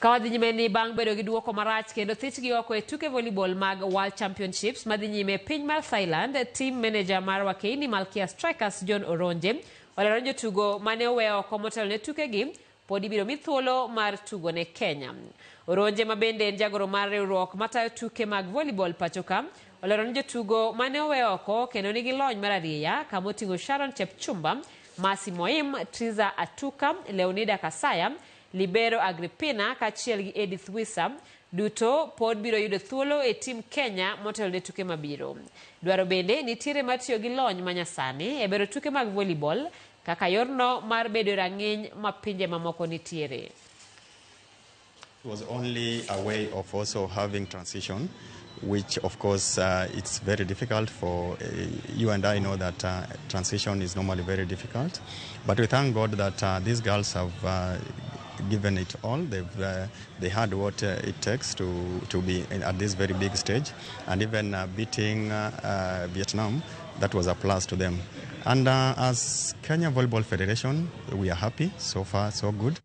Kawadhi nyime ni bang' bedo gi duoko marach kendo thichgi oko e tuke volleyball mag World Championships madhi nyime piny mar Thailand, team manager mar wakeini Malkia Strikers John Oronje olero jotugo mane oweyo oko motelo ne tukegi pod ibiro mi thuolo mar tugo ne Kenya. Oronje ma bende en jagoro mar riwruok matayo tuke mag volleyball pachoka olero ni jotugo mane oweyo oko kendo nigi lony mar ariya kama oting'o Sharon Chepchumba, Masi Moim, Triza Atuka, Leonida Kasaya, Libero Agripina kaachiel gi Edith Wissa duto pod biro yudo thuolo e tim Kenya motelo ne tuke mabiro. Dwaro bende nitiere matiyo gi lony manyasani e bero tuke mag volleyball kaka yorno mar bedo rang'iny ma pinje mamoko nitiere. It was only a way of also having transition, which of course it's very difficult for you and I know that transition is normally very difficult. But we thank God that these girls have given it all. They had what it takes to be at this very big stage, and even beating Vietnam, that was a plus to them. And as Kenya Volleyball Federation, we are happy. So far, so good.